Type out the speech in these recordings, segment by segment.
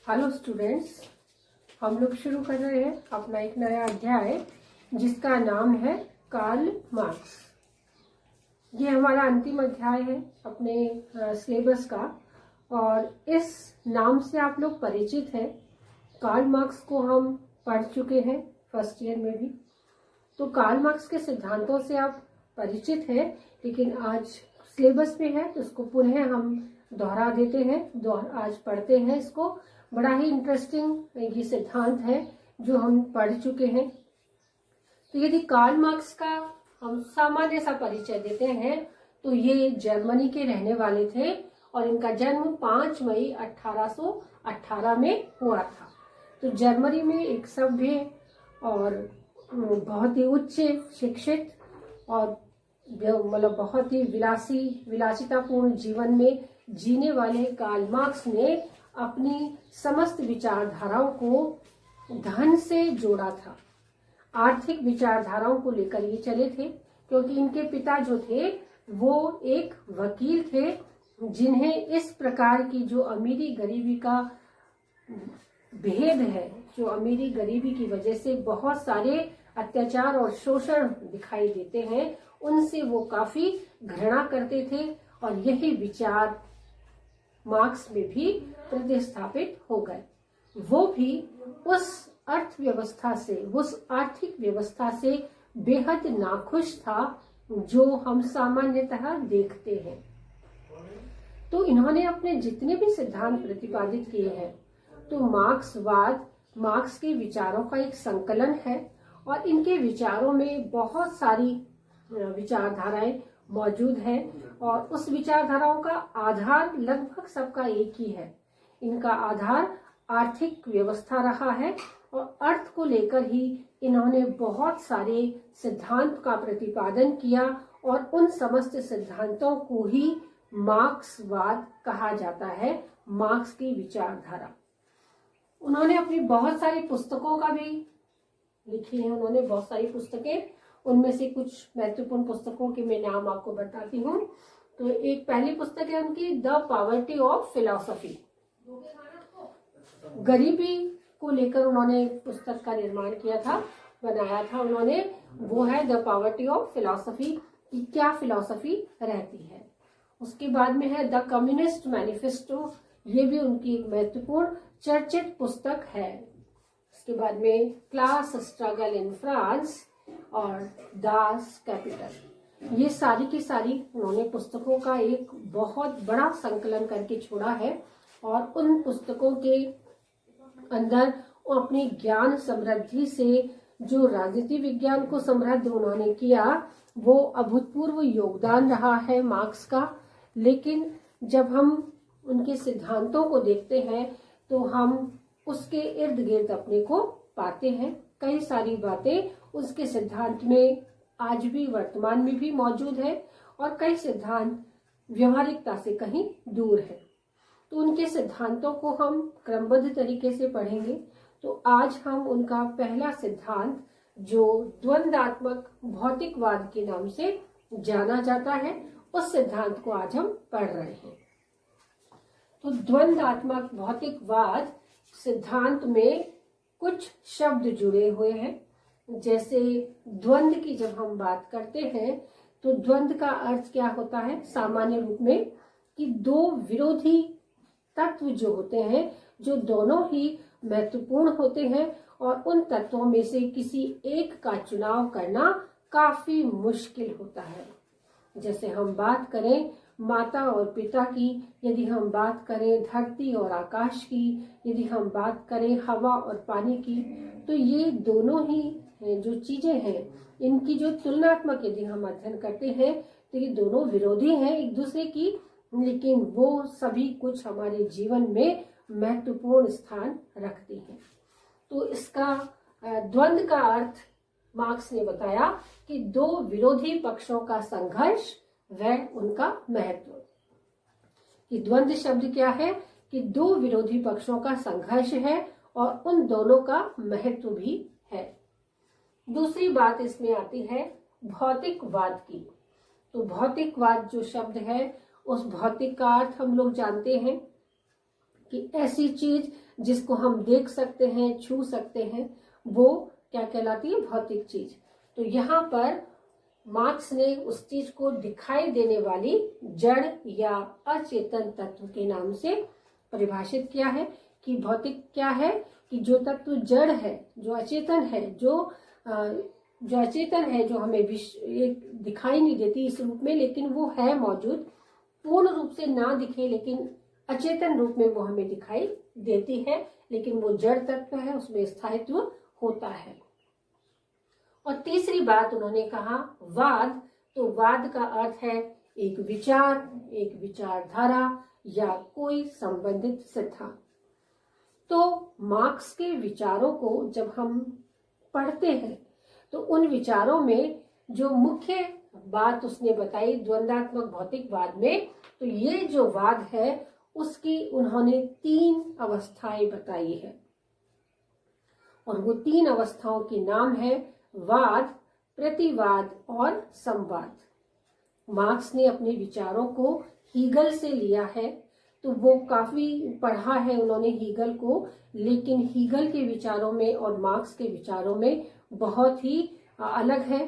Hello students, हम लोग शुरू कर रहे हैं अपना एक नया अध्याय जिसका नाम है कार्ल मार्क्स। ये हमारा अंतिम अध्याय है अपने सिलेबस का और इस नाम से आप लोग परिचित हैं। कार्ल मार्क्स को हम पढ़ चुके हैं फर्स्ट ईयर में भी, तो कार्ल मार्क्स के सिद्धांतों से आप परिचित हैं, लेकिन आज सिलेबस में है तो इसको पुनः हम दोहरा देते हैं। आज पढ़ते हैं इसको। बड़ा ही इंटरेस्टिंग ये सिद्धांत है जो हम पढ़ चुके हैं। तो यदि कार्ल मार्क्स का हम सामान्य सा परिचय देते हैं तो ये जर्मनी के रहने वाले थे और इनका जन्म 5 मई 1818 में हुआ था। तो जर्मनी में एक सभ्य और बहुत ही उच्च शिक्षित और मतलब बहुत ही विलासितापूर्ण जीवन में जीने वाले कार्ल मार्क्स ने अपनी समस्त विचारधाराओं को धन से जोड़ा था। आर्थिक विचारधाराओं को लेकर ये चले थे, क्योंकि इनके पिता जो थे वो एक वकील थे, जिन्हें इस प्रकार की जो अमीरी गरीबी का भेद है, जो अमीरी गरीबी की वजह से बहुत सारे अत्याचार और शोषण दिखाई देते हैं, उनसे वो काफी घृणा करते थे और यही विचार मार्क्स में भी प्रतिस्थापित हो गए। वो भी उस अर्थव्यवस्था से, उस आर्थिक व्यवस्था से बेहद नाखुश था जो हम सामान्यतः देखते हैं। तो इन्होंने अपने जितने भी सिद्धांत प्रतिपादित किए हैं, तो मार्क्सवाद मार्क्स के विचारों का एक संकलन है और इनके विचारों में बहुत सारी विचारधाराएं मौजूद है और उस विचारधाराओं का आधार लगभग सबका एक ही है। इनका आधार आर्थिक व्यवस्था रहा है और अर्थ को लेकर ही इन्होंने बहुत सारे सिद्धांत का प्रतिपादन किया और उन समस्त सिद्धांतों को ही मार्क्सवाद कहा जाता है, मार्क्स की विचारधारा। उन्होंने अपनी बहुत सारी पुस्तकों का भी लिखी है, उन्होंने बहुत सारी पुस्तकें, उनमें से कुछ महत्वपूर्ण पुस्तकों के मैं नाम आपको बताती हूँ। तो एक पहली पुस्तक है उनकी द पॉवर्टी ऑफ फिलॉसफी। गरीबी को लेकर उन्होंने पुस्तक का निर्माण किया था, बनाया था उन्होंने, वो है द पॉवर्टी ऑफ फिलॉसफी, कि क्या फिलॉसफी रहती है। उसके बाद में है द कम्युनिस्ट मैनिफेस्टो, ये भी उनकी एक महत्वपूर्ण चर्चित पुस्तक है। उसके बाद में क्लास स्ट्रगल इन फ्रांस और दास कैपिटल, ये सारी की सारी उन्होंने पुस्तकों का एक बहुत बड़ा संकलन करके छोड़ा है और उन पुस्तकों के अंदर अपनी ज्ञान समृद्धि से जो राजनीति विज्ञान को समृद्ध उन्होंने किया, वो अभूतपूर्व योगदान रहा है मार्क्स का। लेकिन जब हम उनके सिद्धांतों को देखते हैं तो हम उसके इर्द गिर्द अपने को पाते हैं। कई सारी बातें उसके सिद्धांत में आज भी वर्तमान में भी मौजूद है और कई सिद्धांत व्यवहारिकता से कहीं दूर है। तो उनके सिद्धांतों को हम क्रमबद्ध तरीके से पढ़ेंगे। तो आज हम उनका पहला सिद्धांत, जो द्वंद्वात्मक भौतिकवाद के नाम से जाना जाता है, उस सिद्धांत को आज हम पढ़ रहे हैं। तो द्वंद्वात्मक भौतिकवाद सिद्धांत में कुछ शब्द जुड़े हुए हैं। जैसे द्वंद्व की जब हम बात करते हैं तो द्वंद्व का अर्थ क्या होता है सामान्य रूप में, कि दो विरोधी तत्व जो होते हैं, जो दोनों ही महत्वपूर्ण होते हैं और उन तत्वों में से किसी एक का चुनाव करना काफी मुश्किल होता है। जैसे हम बात करें माता और पिता की, यदि हम बात करें धरती और आकाश की, यदि हम बात करें हवा और पानी की, तो ये दोनों ही जो चीजें हैं, इनकी जो तुलनात्मक यदि हम अध्ययन करते हैं तो ये दोनों विरोधी हैं एक दूसरे की, लेकिन वो सभी कुछ हमारे जीवन में महत्वपूर्ण स्थान रखती हैं। तो इसका द्वंद्व का अर्थ मार्क्स ने बताया कि दो विरोधी पक्षों का संघर्ष व उनका महत्व। कि द्वंद्व शब्द क्या है, कि दो विरोधी पक्षों का संघर्ष है और उन दोनों का महत्व भी है। दूसरी बात इसमें आती है भौतिकवाद की। तो भौतिकवाद जो शब्द है, उस भौतिक का अर्थ हम लोग जानते हैं कि ऐसी चीज जिसको हम देख सकते हैं, छू सकते हैं, वो क्या कहलाती है? भौतिक चीज। तो यहाँ पर मार्क्स ने उस चीज को दिखाई देने वाली जड़ या अचेतन तत्व के नाम से परिभाषित किया है कि भौतिक क्या है? कि जो तत्व जड़ है, जो अचेतन है, जो अचेतन है, जो हमें दिखाई नहीं देती इस रूप में, लेकिन वो है मौजूद, पूर्ण रूप से ना दिखे लेकिन अचेतन रूप में वो हमें दिखाई देती है, लेकिन वो जड़ तत्व है, उसमें स्थायित्व होता है। और तीसरी बात उन्होंने कहा वाद। तो वाद का अर्थ है एक विचार, एक विचारधारा या कोई संबंधित सिद्धांत। तो मार्क्स के विचारों को जब हम पढ़ते हैं तो उन विचारों में जो मुख्य बात उसने बताई द्वंदात्मक भौतिकवाद में, तो ये जो वाद है उसकी उन्होंने 3 अवस्थाएं बताई है, और वो 3 अवस्थाओं के नाम है वाद, प्रतिवाद और संवाद। मार्क्स ने अपने विचारों को हीगल से लिया है, तो वो काफी पढ़ा है उन्होंने हीगल को, लेकिन हीगल के विचारों में और मार्क्स के विचारों में बहुत ही अलग है।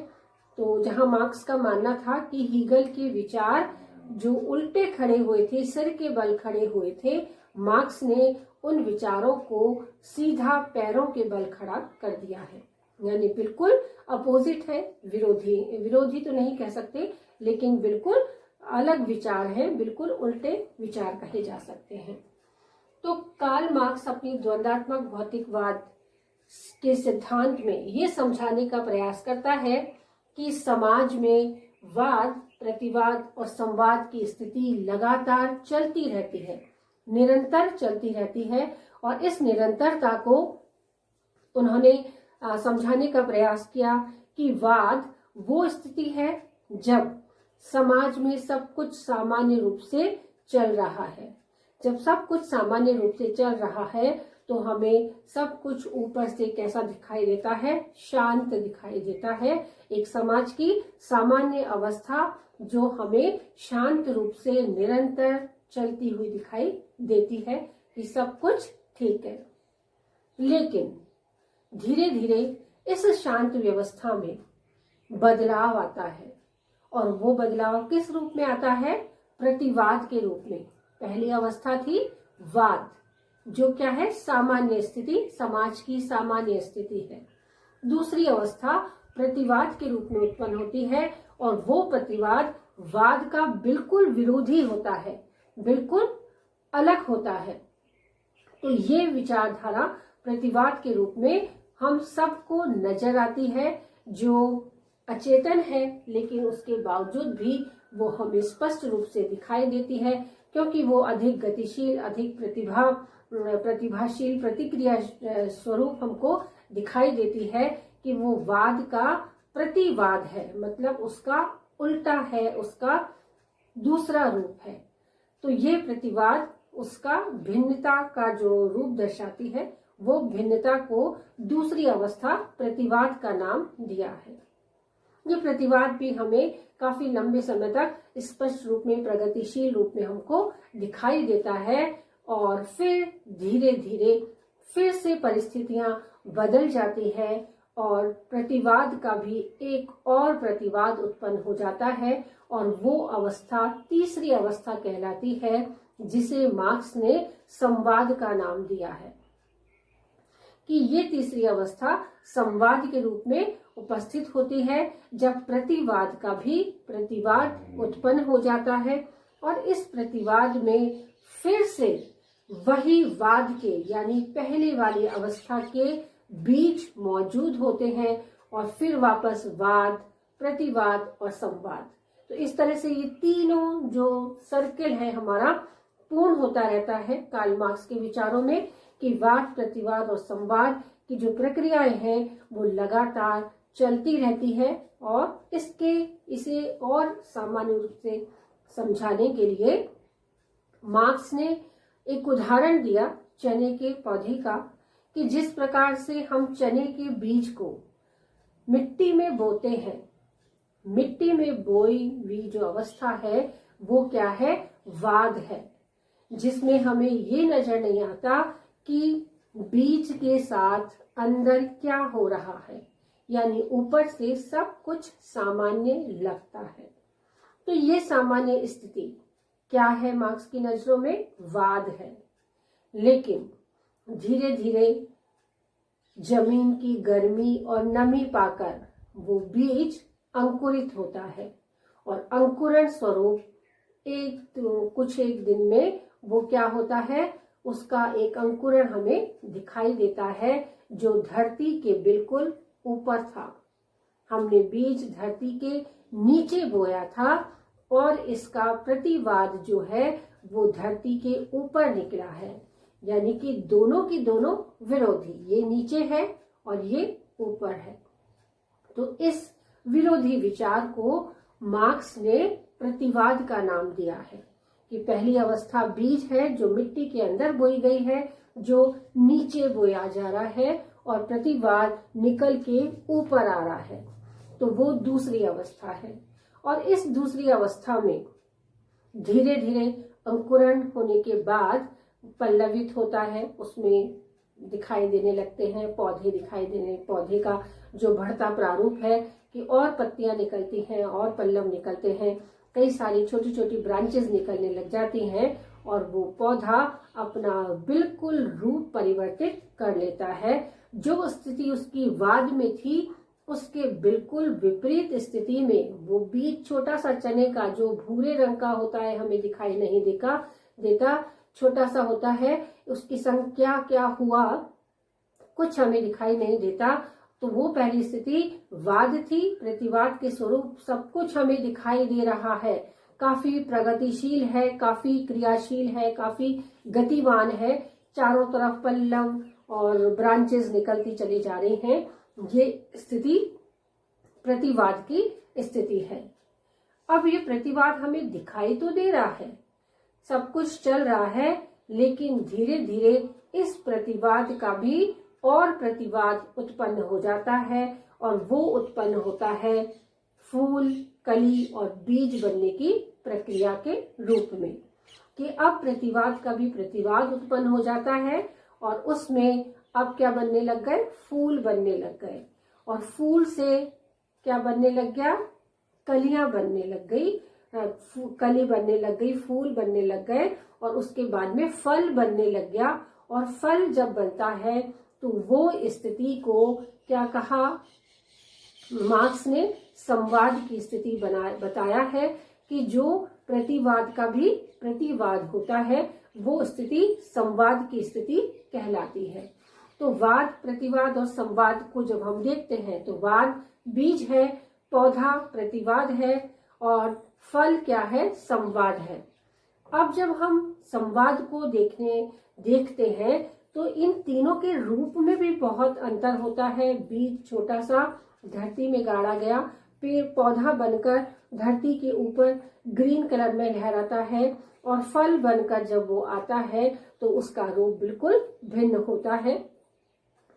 तो जहां मार्क्स का मानना था कि हीगल के विचार जो उल्टे खड़े हुए थे, सिर के बल खड़े हुए थे, मार्क्स ने उन विचारों को सीधा पैरों के बल खड़ा कर दिया है, यानी बिल्कुल अपोजिट है, विरोधी तो नहीं कह सकते, लेकिन बिल्कुल अलग विचार है, बिल्कुल उल्टे विचार कहे जा सकते हैं। तो कार्ल मार्क्स अपनी द्वंदात्मक भौतिकवाद के सिद्धांत में ये समझाने का प्रयास करता है कि समाज में वाद, प्रतिवाद और संवाद की स्थिति लगातार चलती रहती है, निरंतर चलती रहती है, और इस निरंतरता को उन्होंने समझाने का प्रयास किया कि वाद वो स्थिति है जब समाज में सब कुछ सामान्य रूप से चल रहा है। जब सब कुछ सामान्य रूप से चल रहा है तो हमें सब कुछ ऊपर से कैसा दिखाई देता है? शांत दिखाई देता है। एक समाज की सामान्य अवस्था जो हमें शांत रूप से निरंतर चलती हुई दिखाई देती है कि सब कुछ ठीक है। लेकिन धीरे धीरे इस शांत व्यवस्था में बदलाव आता है, और वो बदलाव किस रूप में आता है? प्रतिवाद के रूप में। पहली अवस्था थी वाद, जो क्या है? सामान्य स्थिति, समाज की सामान्य स्थिति है। दूसरी अवस्था प्रतिवाद के रूप में उत्पन्न होती है, और वो प्रतिवाद वाद का बिल्कुल विरोधी होता है, बिल्कुल अलग होता है। तो ये विचारधारा प्रतिवाद के रूप में हम सबको नजर आती है, जो अचेतन है, लेकिन उसके बावजूद भी वो हमें स्पष्ट रूप से दिखाई देती है, क्योंकि वो अधिक गतिशील, अधिक प्रतिभाशील, प्रतिक्रिया स्वरूप हमको दिखाई देती है कि वो वाद का प्रतिवाद है, मतलब उसका उल्टा है, उसका दूसरा रूप है। तो ये प्रतिवाद उसका भिन्नता का जो रूप दर्शाती है, वो भिन्नता को दूसरी अवस्था प्रतिवाद का नाम दिया है। ये प्रतिवाद भी हमें काफी लंबे समय तक स्पष्ट रूप में, प्रगतिशील रूप में हमको दिखाई देता है, और फिर धीरे धीरे फिर से परिस्थितियां बदल जाती है, और प्रतिवाद का भी एक और प्रतिवाद उत्पन्न हो जाता है, और वो अवस्था तीसरी अवस्था कहलाती है, जिसे मार्क्स ने संवाद का नाम दिया है। कि ये तीसरी अवस्था संवाद के रूप में उपस्थित होती है, जब प्रतिवाद का भी प्रतिवाद उत्पन्न हो जाता है, और इस प्रतिवाद में फिर से वही वाद के, यानी पहले वाली अवस्था के बीज मौजूद होते हैं, और फिर वापस वाद, प्रतिवाद और संवाद। तो इस तरह से ये तीनों जो सर्किल है हमारा पूर्ण होता रहता है कार्ल मार्क्स के विचारों में, कि वाद, प्रतिवाद और संवाद की जो प्रक्रियाएं हैं वो लगातार चलती रहती है। और इसे और सामान्य रूप से समझाने के लिए मार्क्स ने एक उदाहरण दिया चने के पौधे का, कि जिस प्रकार से हम चने के बीज को मिट्टी में बोते हैं, मिट्टी में बोई हुई जो अवस्था है वो क्या है? वाद है। जिसमें हमें ये नजर नहीं आता कि बीज के साथ अंदर क्या हो रहा है, यानी ऊपर से सब कुछ सामान्य लगता है। तो ये सामान्य स्थिति क्या है मार्क्स की नजरों में? वाद है। लेकिन धीरे धीरे जमीन की गर्मी और नमी पाकर वो बीज अंकुरित होता है और अंकुरण स्वरूप कुछ एक दिन में वो क्या होता है, उसका एक अंकुरण हमें दिखाई देता है जो धरती के बिल्कुल ऊपर था। हमने बीज धरती के नीचे बोया था और इसका प्रतिवाद जो है वो धरती के ऊपर निकला है, यानी कि दोनों की दोनों विरोधी, ये नीचे है और ये ऊपर है। तो इस विरोधी विचार को मार्क्स ने प्रतिवाद का नाम दिया है कि पहली अवस्था बीज है जो मिट्टी के अंदर बोई गई है, जो नीचे बोया जा रहा है, और प्रतिवाद निकल के ऊपर आ रहा है, तो वो दूसरी अवस्था है। और इस दूसरी अवस्था में धीरे धीरे अंकुरण होने के बाद पल्लवित होता है, उसमें दिखाई देने लगते हैं पौधे, पौधे का जो बढ़ता प्रारूप है कि और पत्तियां निकलती हैं और पल्लव निकलते हैं, कई सारी छोटी छोटी ब्रांचेस निकलने लग जाती हैं और वो पौधा अपना बिल्कुल रूप परिवर्तित कर लेता है। जो स्थिति उसकी वाद में थी उसके बिल्कुल विपरीत स्थिति में वो बीज छोटा सा चने का जो भूरे रंग का होता है, हमें दिखाई नहीं देता, छोटा सा होता है, उसकी संख्या क्या हुआ कुछ हमें दिखाई नहीं देता। तो वो पहली स्थिति वाद थी। प्रतिवाद के स्वरूप सब कुछ हमें दिखाई दे रहा है, काफी प्रगतिशील है, काफी क्रियाशील है, काफी गतिवान है, चारों तरफ पल्लव और ब्रांचेस निकलती चली जा रही हैं। ये स्थिति प्रतिवाद की स्थिति है। अब ये प्रतिवाद हमें दिखाई तो दे रहा है, सब कुछ चल रहा है, लेकिन धीरे धीरे इस प्रतिवाद का भी और प्रतिवाद उत्पन्न हो जाता है और वो उत्पन्न होता है फूल, कली और बीज बनने की प्रक्रिया के रूप में, कि अब प्रतिवाद का भी प्रतिवाद उत्पन्न हो जाता है और उसमें अब क्या बनने लग गए, फूल बनने लग गए, और फूल से क्या बनने लग गया, कलियां बनने लग गई, कली बनने लग गई, फूल बनने लग गए और उसके बाद में फल बनने लग गया। और फल जब बनता है तो वो स्थिति को क्या कहा मार्क्स ने, संवाद की स्थिति बताया है कि जो प्रतिवाद का भी प्रतिवाद होता है वो स्थिति संवाद की स्थिति कहलाती है। तो वाद, प्रतिवाद और संवाद को जब हम देखते हैं तो वाद बीज है, पौधा प्रतिवाद है और फल क्या है, संवाद है। अब जब हम संवाद को देखते हैं तो इन तीनों के रूप में भी बहुत अंतर होता है। बीज छोटा सा धरती में गाड़ा गया, पेड़ पौधा बनकर धरती के ऊपर ग्रीन कलर में लहराता है और फल बनकर जब वो आता है तो उसका रूप बिल्कुल भिन्न होता है।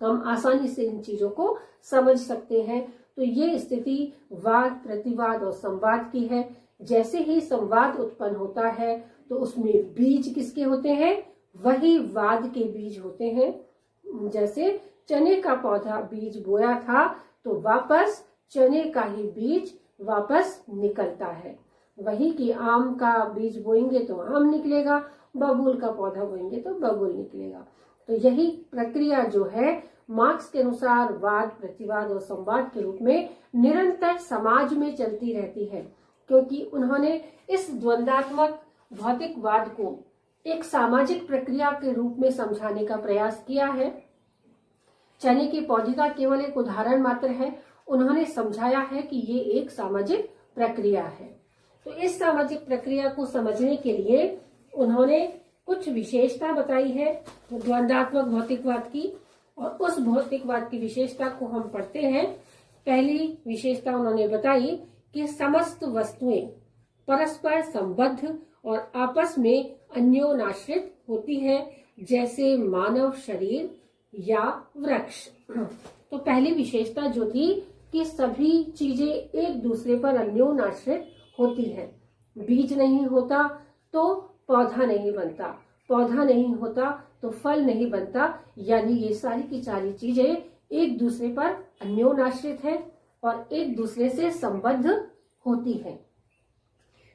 तो हम आसानी से इन चीजों को समझ सकते हैं। तो ये स्थिति वाद, प्रतिवाद और संवाद की है। जैसे ही संवाद उत्पन्न होता है तो उसमें बीज किसके होते हैं, वही वाद के बीज होते हैं। जैसे चने का पौधा बीज बोया था तो वापस चने का ही बीज वापस निकलता है। वही कि आम का बीज बोएंगे तो आम निकलेगा, बबूल का पौधा बोएंगे तो बबूल निकलेगा। तो यही प्रक्रिया जो है मार्क्स के अनुसार वाद, प्रतिवाद और संवाद के रूप में निरंतर समाज में चलती रहती है, क्योंकि उन्होंने इस द्वंद्वात्मक भौतिकवाद को एक सामाजिक प्रक्रिया के रूप में समझाने का प्रयास किया है। चने के पौधे का केवल एक उदाहरण मात्र है, उन्होंने समझाया है कि ये एक सामाजिक प्रक्रिया है। तो इस सामाजिक प्रक्रिया को समझने के लिए उन्होंने कुछ विशेषता बताई है द्वंद्वात्मक भौतिकवाद की, और उस भौतिकवाद की विशेषता को हम पढ़ते हैं। पहली विशेषता उन्होंने बताई कि समस्त वस्तुएं परस्पर संबद्ध और आपस में अन्योनाश्रित होती है, जैसे मानव शरीर या वृक्ष। तो पहली विशेषता जो थी कि सभी चीजें एक दूसरे पर अन्योनाश्रित होती है। बीज नहीं होता तो पौधा नहीं बनता, पौधा नहीं होता तो फल नहीं बनता। यानी ये सारी की सारी चीजें एक दूसरे पर अन्योन्याश्रित है और एक दूसरे से संबद्ध होती हैं।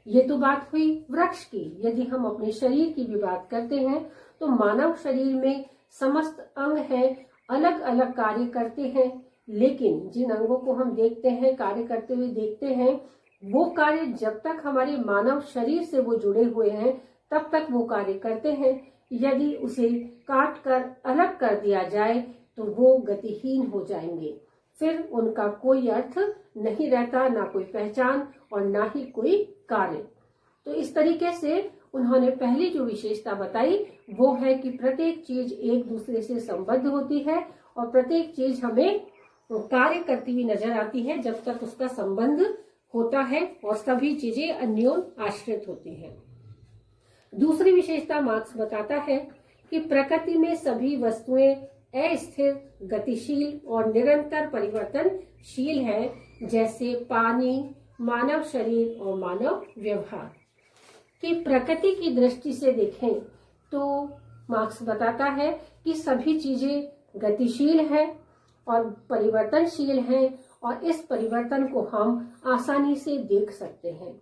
ये तो बात हुई वृक्ष की। यदि हम अपने शरीर की भी बात करते हैं तो मानव शरीर में समस्त अंग हैं, अलग अलग कार्य करते हैं, लेकिन जिन अंगों को हम देखते हैं, कार्य करते हुए देखते हैं, वो कार्य जब तक हमारे मानव शरीर से वो जुड़े हुए हैं तब तक वो कार्य करते हैं। यदि उसे काट कर अलग कर दिया जाए तो वो गतिहीन हो जाएंगे, फिर उनका कोई अर्थ नहीं रहता, ना कोई पहचान और ना ही कोई कार्य। तो इस तरीके से उन्होंने पहली जो विशेषता बताई वो है कि प्रत्येक चीज एक दूसरे से संबद्ध होती है और प्रत्येक चीज हमें कार्य करती हुई नजर आती है जब तक उसका संबंध होता है और सभी चीजें अन्योन आश्रित होती हैं। दूसरी विशेषता मार्क्स बताता है कि प्रकृति में सभी वस्तुएं अस्थिर, गतिशील और निरंतर परिवर्तनशील है, जैसे पानी, मानव शरीर और मानव व्यवहार। कि प्रकृति की दृष्टि से देखें तो मार्क्स बताता है कि सभी चीजें गतिशील है और परिवर्तनशील हैं और इस परिवर्तन को हम आसानी से देख सकते हैं।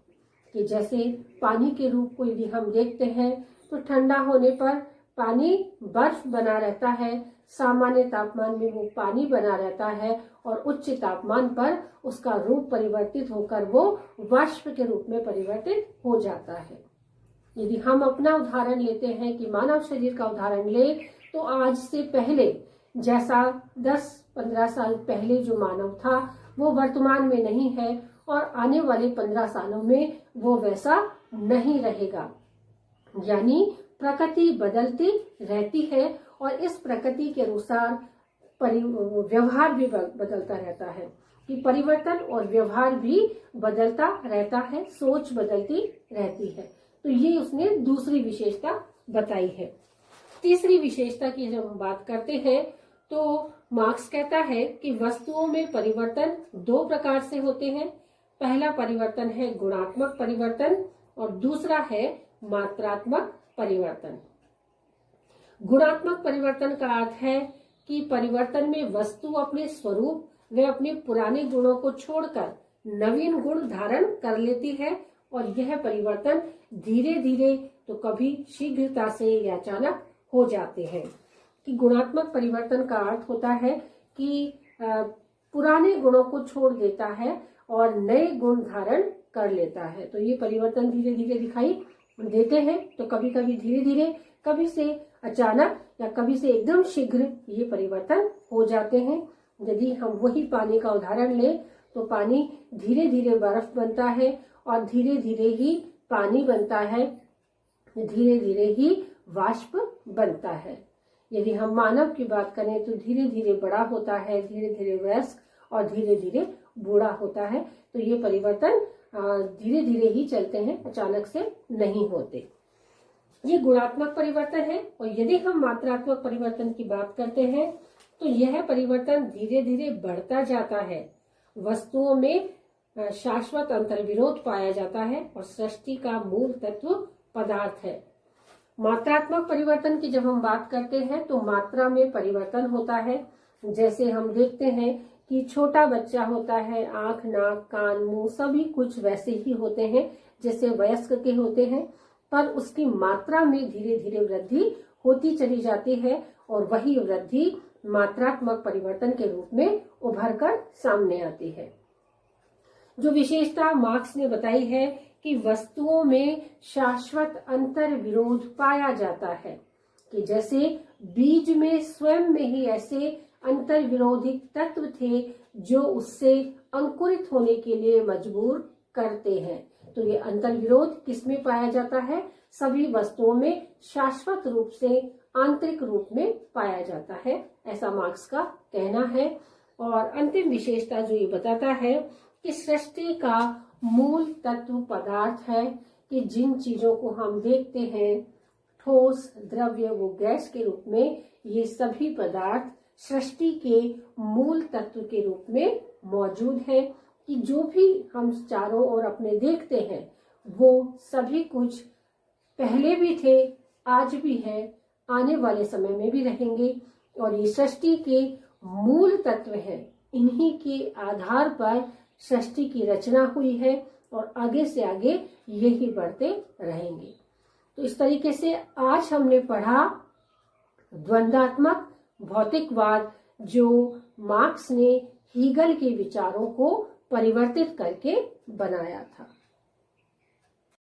कि जैसे पानी के रूप को यदि हम देखते हैं तो ठंडा होने पर पानी बर्फ बना रहता है, सामान्य तापमान में वो पानी बना रहता है और उच्च तापमान पर उसका रूप परिवर्तित होकर वो वाष्प के रूप में परिवर्तित हो जाता है। यदि हम अपना उदाहरण लेते हैं कि मानव शरीर का उदाहरण ले तो आज से पहले जैसा 10-15 साल पहले जो मानव था वो वर्तमान में नहीं है और आने वाले 15 सालों में वो वैसा नहीं रहेगा। यानी प्रकृति बदलती रहती है और इस प्रकृति के अनुसार व्यवहार भी बदलता रहता है। कि परिवर्तन और व्यवहार भी बदलता रहता है, सोच बदलती रहती है। तो ये उसने दूसरी विशेषता बताई है। तीसरी विशेषता की जब हम बात करते हैं तो मार्क्स कहता है कि वस्तुओं में परिवर्तन दो प्रकार से होते हैं। पहला परिवर्तन है गुणात्मक परिवर्तन और दूसरा है मात्रात्मक परिवर्तन। गुणात्मक परिवर्तन का अर्थ है कि परिवर्तन में वस्तु अपने स्वरूप व अपने पुराने गुणों को छोड़कर नवीन गुण धारण कर लेती है और यह परिवर्तन धीरे धीरे तो कभी शीघ्रता से या अचानक हो जाते हैं। कि गुणात्मक परिवर्तन का अर्थ होता है कि पुराने गुणों को छोड़ देता है और नए गुण धारण कर लेता है। तो ये परिवर्तन धीरे धीरे दिखाई देते हैं। तो कभी कभी धीरे धीरे, कभी से अचानक या कभी से एकदम शीघ्र ये परिवर्तन हो जाते हैं। यदि हम वही पानी का उदाहरण लें तो पानी धीरे धीरे बर्फ बनता है और धीरे धीरे ही पानी बनता है, धीरे धीरे ही वाष्प बनता है। यदि हम मानव की बात करें तो धीरे धीरे बड़ा होता है, धीरे धीरे वयस्क और धीरे धीरे बूढ़ा होता है। तो ये परिवर्तन धीरे धीरे ही चलते हैं, अचानक से नहीं होते। ये गुणात्मक परिवर्तन है। और यदि हम मात्रात्मक परिवर्तन की बात करते हैं तो यह परिवर्तन धीरे धीरे बढ़ता जाता है। वस्तुओं में शाश्वत अंतर्विरोध पाया जाता है और सृष्टि का मूल तत्व पदार्थ है। मात्रात्मक परिवर्तन की जब हम बात करते हैं तो मात्रा में परिवर्तन होता है। जैसे हम देखते हैं कि छोटा बच्चा होता है, आंख, नाक, कान, मुंह सभी कुछ वैसे ही होते हैं जैसे वयस्क के होते हैं, पर उसकी मात्रा में धीरे धीरे वृद्धि होती चली जाती है और वही वृद्धि मात्रात्मक परिवर्तन के रूप में उभर कर सामने आती है। जो विशेषता मार्क्स ने बताई है कि वस्तुओं में शाश्वत अंतर विरोध पाया जाता है। कि जैसे बीज में स्वयं में ही ऐसे अंतर विरोधी तत्व थे जो उससे अंकुरित होने के लिए मजबूर करते हैं। तो ये अंतर विरोध किसमें पाया जाता है? सभी वस्तुओं में शाश्वत रूप से आंतरिक रूप में पाया जाता है, ऐसा मार्क्स का कहना है। और अंतिम विशेषता जो ये बताता है कि सृष्टि का मूल तत्व पदार्थ है। कि जिन चीजों को हम देखते हैं ठोस, द्रव्य व गैस के रूप में, ये सभी पदार्थ सृष्टि के मूल तत्व के रूप में मौजूद है। कि जो भी हम चारों ओर अपने देखते हैं वो सभी कुछ पहले भी थे, आज भी है, आने वाले समय में भी रहेंगे। और ये सृष्टि के मूल तत्व है, इन्हीं के आधार पर सृष्टि की रचना हुई है और आगे से आगे यही बढ़ते रहेंगे। तो इस तरीके से आज हमने पढ़ा द्वंद्वात्मक भौतिकवाद, जो मार्क्स ने हीगल के विचारों को परिवर्तित करके बनाया था।